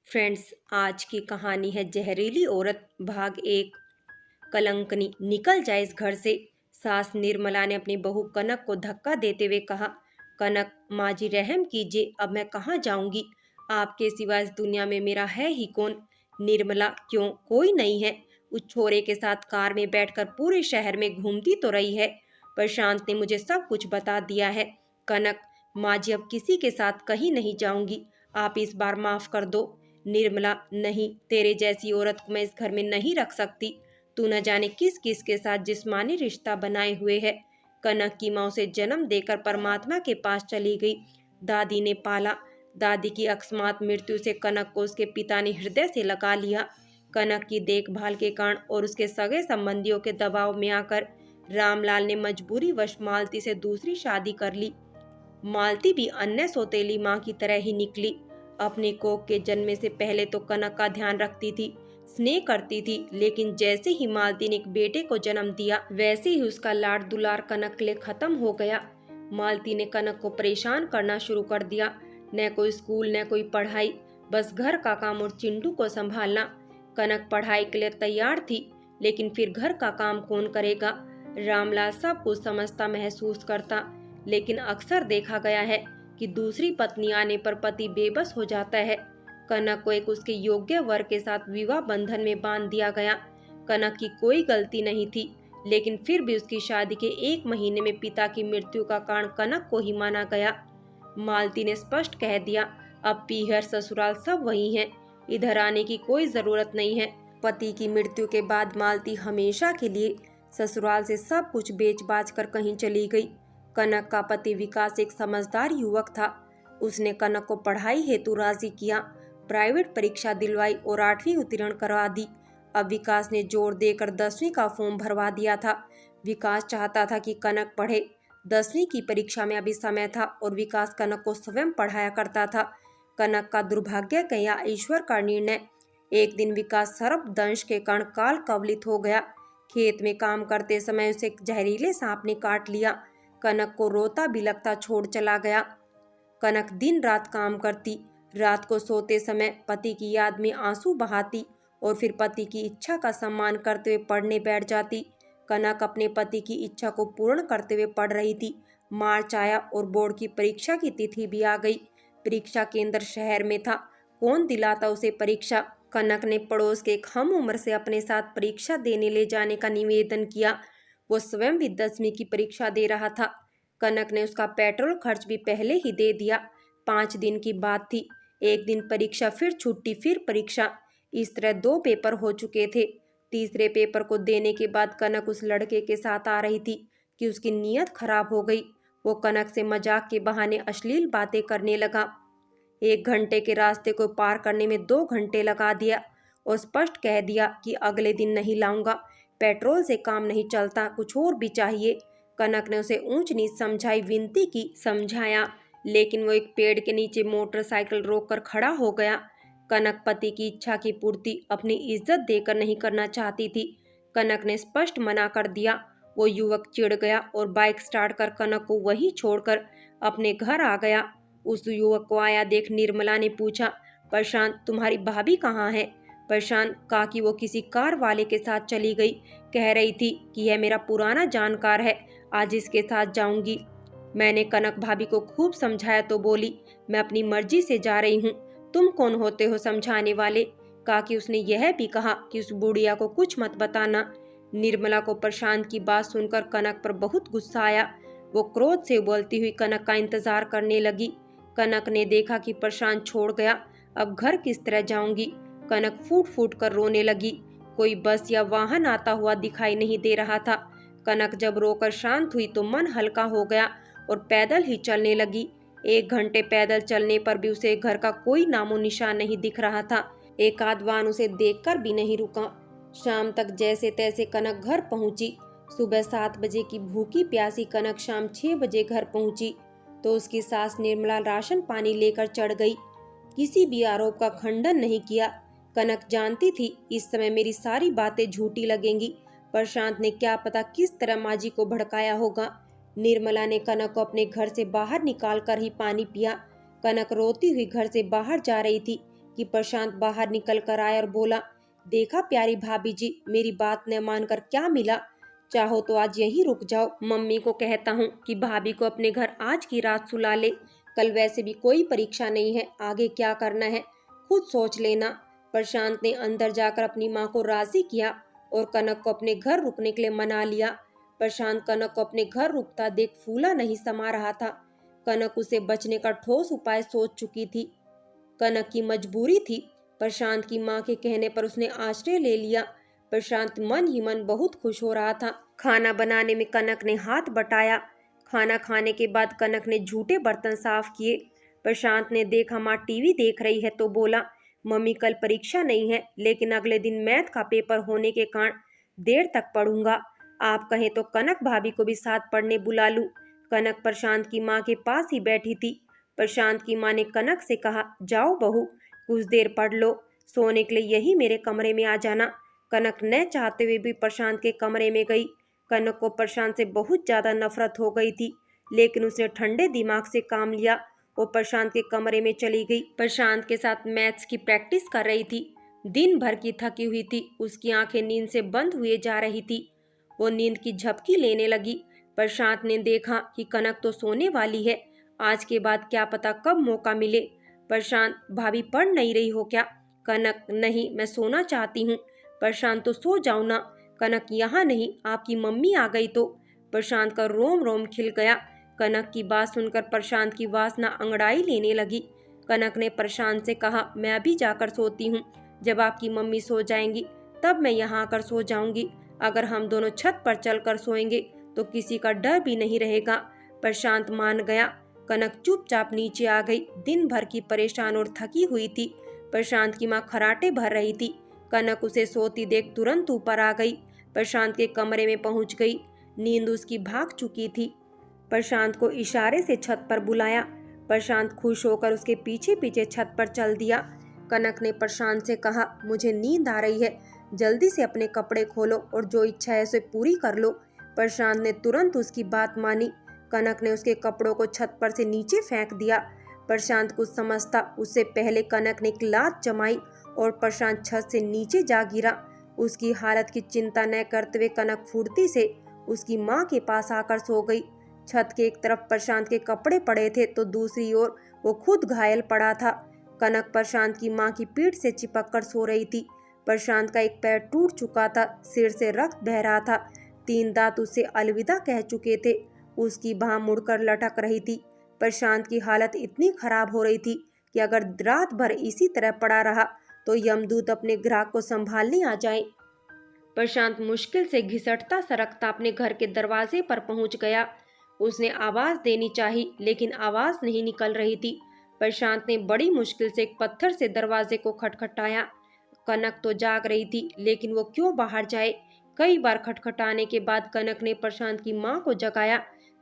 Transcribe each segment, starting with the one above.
Friends, आज की कहानी है जहरीली औरत भाग 1। कलंकनी निकल जाए इस घर से। सास निर्मला ने अपनी बहू कनक को धक्का देते हुए कहा। कनक, माँ जी रहम कीजिए, अब मैं कहाँ जाऊंगी? आपके सिवा इस दुनिया में मेरा है ही कौन? निर्मला, क्यों, कोई नहीं है? उस छोरे के साथ कार में बैठकर पूरे शहर में घूमती तो रही है। प्रशांत ने मुझे सब कुछ बता दिया है। कनक, माँ जी अब किसी के साथ कहीं नहीं जाऊंगी, आप इस बार माफ कर दो। निर्मला, नहीं, तेरे जैसी औरत को मैं इस घर में नहीं रख सकती। तू न जाने किस किस के साथ जिस्मानी रिश्ता बनाए हुए है। कनक की माँ उसे जन्म देकर परमात्मा के पास चली गई। दादी ने पाला। दादी की अकस्मात मृत्यु से कनक को उसके पिता ने हृदय से लगा लिया। कनक की देखभाल के कारण और उसके सगे संबंधियों के दबाव में आकर रामलाल ने मजबूरी वश मालती से दूसरी शादी कर ली। मालती भी अन्य सौतेली माँ की तरह ही निकली। अपने कोख के जन्म से पहले तो कनक का ध्यान रखती थी, स्नेह करती थी, लेकिन जैसे ही मालती ने एक बेटे को जन्म दिया वैसे ही उसका लाड दुलार कनक के लिए खत्म हो गया। मालती ने कनक को परेशान करना शुरू कर दिया। न कोई स्कूल, न कोई पढ़ाई, बस घर का काम और चिंटू को संभालना। कनक पढ़ाई के लिए तैयार थी, लेकिन फिर घर का काम कौन करेगा? रामलाल सब कुछ समझता महसूस करता, लेकिन अक्सर देखा गया है कि दूसरी पत्नी आने पर पति बेबस हो जाता है। कनक को एक उसके योग्य वर के साथ विवाह बंधन में बांध दिया गया। कनक की कोई गलती नहीं थी, लेकिन फिर भी उसकी शादी के 1 महीने में पिता की मृत्यु का कारण कनक को ही माना गया। मालती ने स्पष्ट कह दिया, अब पीहर ससुराल सब वही हैं, इधर आने की कोई जरूरत नहीं है। पति की मृत्यु के बाद मालती हमेशा के लिए ससुराल से सब कुछ बेच बाच कर कहीं चली गई। कनक का पति विकास एक समझदार युवक था। उसने कनक को पढ़ाई हेतु राजी किया, प्राइवेट परीक्षा दिलवाई और 8वीं उत्तीर्ण करवा दी। अब विकास ने जोर देकर 10वीं का फॉर्म भरवा दिया था। विकास चाहता था कि कनक पढ़े। 10वीं की परीक्षा में अभी समय था और विकास कनक को स्वयं पढ़ाया करता था। कनक का दुर्भाग्य का या ईश्वर का निर्णय। एक दिन विकास सर्पदंश के कारण काल कवलित हो गया। खेत में काम करते समय उसे एक जहरीले सांप ने काट लिया। कनक को रोता बिलखता छोड़ चला गया। कनक दिन रात काम करती, रात को सोते समय पति की याद में आंसू बहाती और फिर पति की इच्छा का सम्मान करते हुए पढ़ने बैठ जाती। कनक अपने पति की इच्छा को पूर्ण करते हुए पढ़ रही थी। मार्च आया और बोर्ड की परीक्षा की तिथि भी आ गई। परीक्षा केंद्र शहर में था। कौन दिलाता उसे परीक्षा? कनक ने पड़ोस के एक हम उम्र से अपने साथ परीक्षा देने ले जाने का निवेदन किया। वो स्वयं भी 10वीं की परीक्षा दे रहा था। कनक ने उसका पेट्रोल खर्च भी पहले ही दे दिया। 5 दिन की बात थी। एक दिन परीक्षा, फिर छुट्टी, फिर परीक्षा। इस तरह 2 पेपर हो चुके थे। तीसरे पेपर को देने के बाद कनक उस लड़के के साथ आ रही थी कि उसकी नीयत खराब हो गई। वो कनक से मजाक के बहाने अश्लील बातें करने लगा। 1 घंटे के रास्ते को पार करने में 2 घंटे लगा दिया और स्पष्ट कह दिया कि अगले दिन नहीं लाऊंगा, पेट्रोल से काम नहीं चलता, कुछ और भी चाहिए। कनक ने उसे ऊंच नीच समझाई, विनती की, समझाया, लेकिन वो एक पेड़ के नीचे मोटरसाइकिल रोककर खड़ा हो गया। कनक पति की इच्छा की पूर्ति अपनी इज्जत देकर नहीं करना चाहती थी। कनक ने स्पष्ट मना कर दिया। वो युवक चिढ़ गया और बाइक स्टार्ट कर कनक को वहीं छोड़कर अपने घर आ गया। उस युवक को आया देख निर्मला ने पूछा, प्रशांत, तुम्हारी भाभी कहाँ है? प्रशांत कहा कि वो किसी कार वाले के साथ चली गई। कह रही थी कि यह मेरा पुराना जानकार है, आज इसके साथ जाऊंगी। मैंने कनक भाभी को खूब समझाया तो बोली, मैं अपनी मर्जी से जा रही हूँ, तुम कौन होते हो समझाने वाले? कहा कि उसने यह भी कहा कि उस बुढ़िया को कुछ मत बताना। निर्मला को प्रशांत की बात सुनकर कनक पर बहुत गुस्सा आया। वो क्रोध से बोलती हुई कनक का इंतजार करने लगी। कनक ने देखा कि प्रशांत छोड़ गया। अब घर किस तरह जाऊंगी? कनक फूट फूट कर रोने लगी। कोई बस या वाहन आता हुआ दिखाई नहीं दे रहा था। कनक जब रोकर शांत हुई तो मन हल्का हो गया और पैदल ही चलने लगी। 1 घंटे पैदल चलने पर भी उसे घर का कोई नामो निशान नहीं दिख रहा था। एक आध वाहन उसे देखकर भी नहीं रुका। शाम तक जैसे तैसे कनक घर पहुंची। सुबह 7 बजे की भूखी प्यासी कनक शाम 6 बजे घर पहुंची तो उसकी सास निर्मला राशन पानी लेकर चढ़ गई। किसी भी आरोप का खंडन नहीं किया। कनक जानती थी इस समय मेरी सारी बातें झूठी लगेंगी। प्रशांत ने क्या पता किस तरह माँ जी को भड़काया होगा। निर्मला ने कनक को अपने घर से बाहर निकाल कर ही पानी पिया। कनक रोती हुई घर से बाहर जा रही थी कि प्रशांत बाहर निकल कर आया और बोला, देखा प्यारी भाभी जी, मेरी बात न मानकर क्या मिला। चाहो तो आज यहीं रुक जाओ। मम्मी को कहता हूँ कि भाभी को अपने घर आज की रात सुला ले। कल वैसे भी कोई परीक्षा नहीं है, आगे क्या करना है खुद सोच लेना। प्रशांत ने अंदर जाकर अपनी माँ को राजी किया और कनक को अपने घर रुकने के लिए मना लिया। प्रशांत कनक को अपने घर रुकता देख फूला नहीं समा रहा था। कनक उसे बचने का ठोस उपाय सोच चुकी थी। कनक की मजबूरी थी। प्रशांत की माँ के कहने पर उसने आश्रय ले लिया। प्रशांत मन ही मन बहुत खुश हो रहा था। खाना बनाने में कनक ने हाथ बटाया। खाना खाने के बाद कनक ने झूठे बर्तन साफ किए। प्रशांत ने देखा माँ टीवी देख रही है तो बोला, मम्मी कल परीक्षा नहीं है, लेकिन अगले दिन मैथ का पेपर होने के कारण देर तक पढ़ूंगा। आप कहें तो कनक भाभी को भी साथ पढ़ने बुला लूं। कनक प्रशांत की माँ के पास ही बैठी थी। प्रशांत की माँ ने कनक से कहा, जाओ बहू, कुछ देर पढ़ लो, सोने के लिए यही मेरे कमरे में आ जाना। कनक न चाहते हुए भी प्रशांत के कमरे में गई। कनक को प्रशांत से बहुत ज्यादा नफरत हो गई थी, लेकिन उसने ठंडे दिमाग से काम लिया। वो प्रशांत के कमरे में चली गई। प्रशांत के साथ मैथ्स की प्रैक्टिस कर रही थी। दिन भर की थकी हुई थी। उसकी आंखें नींद से बंद हुए जा रही थी। वो नींद की झपकी लेने लगी। प्रशांत ने देखा कि कनक तो सोने वाली है। आज के बाद क्या पता कब मौका मिले। प्रशांत, भाभी पढ़ नहीं रही हो क्या? कनक, नहीं, मैं सोना चाहती हूँ। प्रशांत, तो सो जाओ ना। कनक, यहाँ नहीं, आपकी मम्मी आ गई तो। प्रशांत का रोम रोम खिल गया। कनक की बात सुनकर प्रशांत की वासना अंगड़ाई लेने लगी। कनक ने प्रशांत से कहा, मैं अभी जाकर सोती हूँ। जब आपकी मम्मी सो जाएंगी तब मैं यहाँ आकर सो जाऊंगी। अगर हम दोनों छत पर चलकर सोएंगे तो किसी का डर भी नहीं रहेगा। प्रशांत मान गया। कनक चुपचाप नीचे आ गई। दिन भर की परेशान और थकी हुई थी। प्रशांत की माँ खराटे भर रही थी। कनक उसे सोती देख तुरंत ऊपर आ गई। प्रशांत के कमरे में पहुंच गई। नींद उसकी भाग चुकी थी। प्रशांत को इशारे से छत पर बुलाया। प्रशांत खुश होकर उसके पीछे पीछे छत पर चल दिया। कनक ने प्रशांत से कहा, मुझे नींद आ रही है, जल्दी से अपने कपड़े खोलो और जो इच्छा है उसे पूरी कर लो। प्रशांत ने तुरंत उसकी बात मानी। कनक ने उसके कपड़ों को छत पर से नीचे फेंक दिया। प्रशांत कुछ समझता उससे पहले कनक ने एक लात जमाई और प्रशांत छत से नीचे जा गिरा। उसकी हालत की चिंता न करते हुए कनक फुर्ती से उसकी माँ के पास आकर सो गई। छत के एक तरफ प्रशांत के कपड़े पड़े थे तो दूसरी ओर वो खुद घायल पड़ा था। कनक प्रशांत की माँ की पीठ से चिपक कर सो रही थी। प्रशांत का एक पैर टूट चुका था, सिर से रक्त बह रहा था, 3 दांत उससे अलविदा कह चुके थे। उसकी बाह मुड़कर लटक रही थी। प्रशांत की हालत इतनी खराब हो रही थी कि अगर रात भर इसी तरह पड़ा रहा तो यमदूत अपने ग्राहक को संभालने आ जाए। प्रशांत मुश्किल से घिसटता सरकता अपने घर के दरवाजे पर पहुंच गया। उसने आवाज देनी चाही, लेकिन आवाज नहीं निकल रही थी। प्रशांत ने बड़ी मुश्किल से एक पत्थर से दरवाजे को खटखटाया। कनक तो जाग रही थी, लेकिन वो क्यों बाहर जाए। कई बार खटखटाने के बाद कनक ने प्रशांत की माँ को जगाया।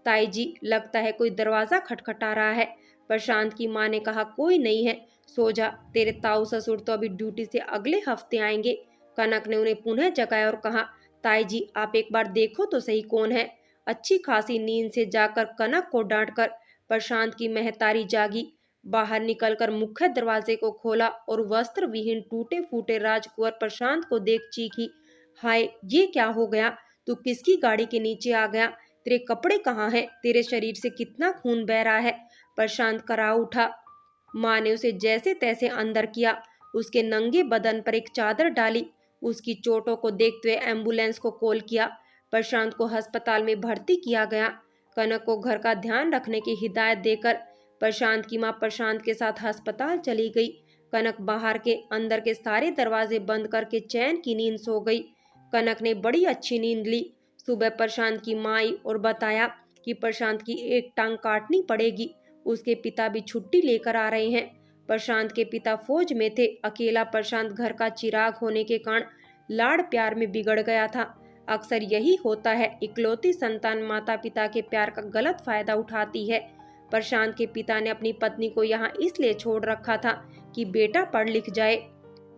ताई जी, लगता है कोई दरवाजा खटखटा रहा है। प्रशांत की माँ ने कहा, कोई नहीं है, सो जा, तेरे ताऊ ससुर तो अभी ड्यूटी से अगले हफ्ते आएंगे। कनक ने उन्हें पुनः जगाया और कहा, ताई जी, आप एक बार देखो तो सही कौन है। अच्छी खासी नींद से जाकर कनक को डांटकर प्रशांत की महतारी जागी। बाहर निकलकर मुख्य दरवाजे को खोला और वस्त्र विहीन टूटे फूटे राजकुंवर प्रशांत को देख चीखी, हाय, ये क्या हो गया? तू किसकी गाड़ी के नीचे आ गया? तेरे कपड़े कहाँ हैं? तेरे शरीर से कितना खून बह रहा है? प्रशांत करा उठा। माँ ने उसे जैसे तैसे अंदर किया। उसके नंगे बदन पर एक चादर डाली। उसकी चोटों को देखते हुए एम्बुलेंस को कॉल किया। प्रशांत को अस्पताल में भर्ती किया गया। कनक को घर का ध्यान रखने की हिदायत देकर प्रशांत की माँ प्रशांत के साथ अस्पताल चली गई। कनक बाहर के अंदर के सारे दरवाजे बंद करके चैन की नींद सो गई। कनक ने बड़ी अच्छी नींद ली। सुबह प्रशांत की माँ आई और बताया कि प्रशांत की एक टांग काटनी पड़ेगी। उसके पिता भी छुट्टी लेकर आ रहे हैं। प्रशांत के पिता फौज में थे। अकेला प्रशांत घर का चिराग होने के कारण लाड़ प्यार में बिगड़ गया था। अक्सर यही होता है, इकलौती संतान माता पिता के प्यार का गलत फायदा उठाती है। प्रशांत के पिता ने अपनी पत्नी को यहाँ इसलिए छोड़ रखा था कि बेटा पढ़ लिख जाए।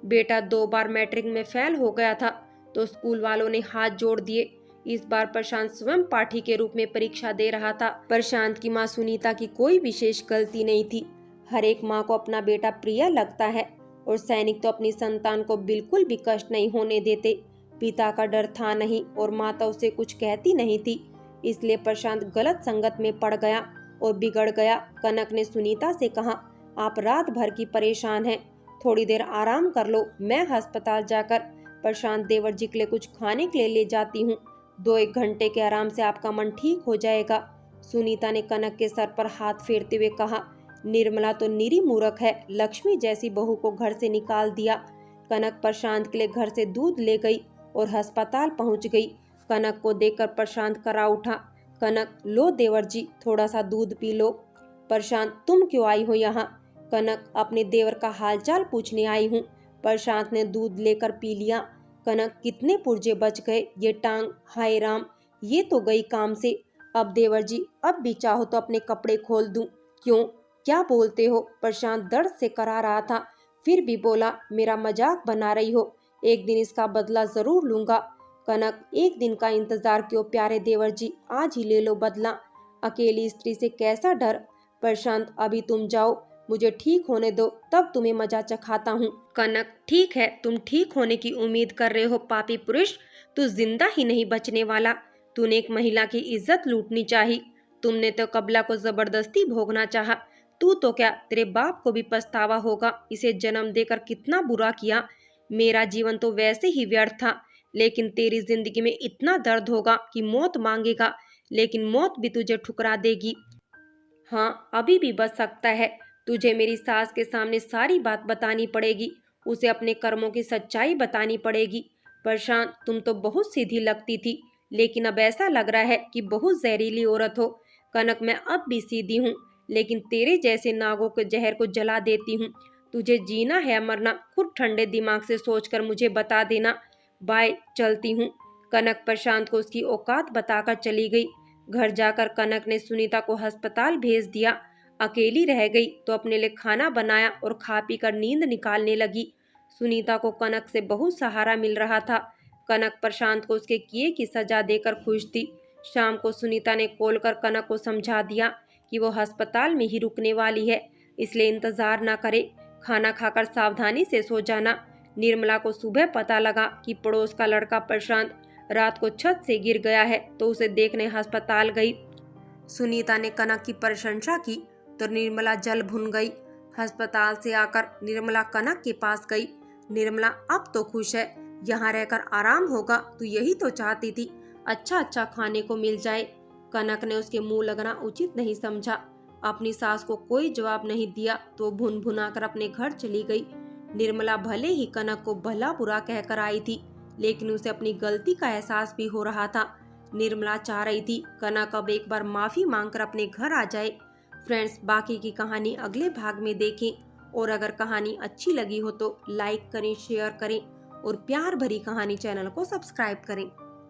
बेटा 2 बार मैट्रिक में फेल हो गया था तो स्कूल वालों ने हाथ जोड़ दिए। इस बार प्रशांत स्वयं पाठी के रूप में परीक्षा दे रहा था। प्रशांत की माँ सुनीता की कोई विशेष गलती नहीं थी। हर एक माँ को अपना बेटा प्रिय लगता है और सैनिक तो अपनी संतान को बिल्कुल भी कष्ट नहीं होने देते। पिता का डर था नहीं और माता उसे कुछ कहती नहीं थी, इसलिए प्रशांत गलत संगत में पड़ गया और बिगड़ गया। कनक ने सुनीता से कहा, आप रात भर की परेशान हैं, थोड़ी देर आराम कर लो, मैं अस्पताल जाकर प्रशांत देवर जी के लिए कुछ खाने के लिए ले जाती हूँ। 2-1 घंटे के आराम से आपका मन ठीक हो जाएगा। सुनीता ने कनक के सर पर हाथ फेरते हुए कहा, निर्मला तो निरी मूर्ख है, लक्ष्मी जैसी बहू को घर से निकाल दिया। कनक प्रशांत के लिए घर से दूध ले गई और अस्पताल पहुंच गई। कनक को देखकर प्रशांत करा उठा, कनक लो देवर जी, थोड़ा सा दूध पी लो। प्रशांत, तुम क्यों आई हो यहाँ? कनक, अपने देवर का हालचाल पूछने आई हूँ। प्रशांत ने दूध लेकर पी लिया। कनक, कितने पुर्जे बच गए, ये टांग, हाय राम, ये तो गई काम से। अब देवर जी, अब भी चाहो तो अपने कपड़े खोल दूं। क्यों, क्या बोलते हो? प्रशांत दर्द से करा रहा था, फिर भी बोला, मेरा मजाक बना रही हो, एक दिन इसका बदला जरूर लूंगा। कनक, एक दिन का इंतजार क्यों प्यारे देवर जी, आज ही ले लो बदला। अकेली स्त्री से कैसा डर। प्रशांत, अभी तुम जाओ, मुझे ठीक होने दो, तब तुम्हें मजा चखाता हूँ। कनक, ठीक है, तुम ठीक होने की उम्मीद कर रहे हो पापी पुरुष, तू जिंदा ही नहीं बचने वाला। तूने एक महिला की इज्जत लूटनी चाही, तुमने तो कबला को जबरदस्ती भोगना चाहा। तू तो क्या, तेरे बाप को भी पछतावा होगा, इसे जन्म देकर कितना बुरा किया। मेरा जीवन तो वैसे ही व्यर्थ था, लेकिन तेरी जिंदगी में इतना दर्द होगा कि मौत मांगेगा, लेकिन मौत भी तुझे ठुकरा देगी। हाँ, अभी भी बच सकता है। तुझे मेरी सास के सामने सारी बात बतानी पड़ेगी, उसे अपने कर्मों की सच्चाई बतानी पड़ेगी। प्रशांत, तुम तो बहुत सीधी लगती थी, लेकिन अब ऐसा लग रहा है कि बहुत जहरीली औरत हो। कनक, मैं अब भी सीधी हूँ, लेकिन तेरे जैसे नागों के जहर को जला देती हूँ। तुझे जीना है मरना, खुद ठंडे दिमाग से सोचकर मुझे बता देना। बाय, चलती हूँ। कनक प्रशांत को उसकी औकात बताकर चली गई। घर जाकर कनक ने सुनीता को अस्पताल भेज दिया। अकेली रह गई तो अपने लिए खाना बनाया और खा पी कर नींद निकालने लगी। सुनीता को कनक से बहुत सहारा मिल रहा था। कनक प्रशांत को उसके किए की सजा देकर खुश थी। शाम को सुनीता ने कॉल कर कनक को समझा दिया कि वो अस्पताल में ही रुकने वाली है, इसलिए इंतजार न करे, खाना खाकर सावधानी से सो जाना। निर्मला को सुबह पता लगा कि पड़ोस का लड़का प्रशांत रात को छत से गिर गया है, तो उसे देखने अस्पताल गई। सुनीता ने कनक की प्रशंसा की तो निर्मला जल भुन गई। अस्पताल से आकर निर्मला कनक के पास गई। निर्मला, अब तो खुश है, यहाँ रहकर आराम होगा, तू यही तो चाहती थी, अच्छा अच्छा खाने को मिल जाए। कनक ने उसके मुंह लगना उचित नहीं समझा। अपनी सास को कोई जवाब नहीं दिया तो भुन भुना कर अपने घर चली गई। निर्मला भले ही कनक को भला बुरा कहकर आई थी, लेकिन उसे अपनी गलती का एहसास भी हो रहा था। निर्मला चाह रही थी कनक अब एक बार माफी मांगकर अपने घर आ जाए। फ्रेंड्स, बाकी की कहानी अगले भाग में देखें, और अगर कहानी अच्छी लगी हो तो लाइक करें, शेयर करें और प्यार भरी कहानी चैनल को सब्सक्राइब करें।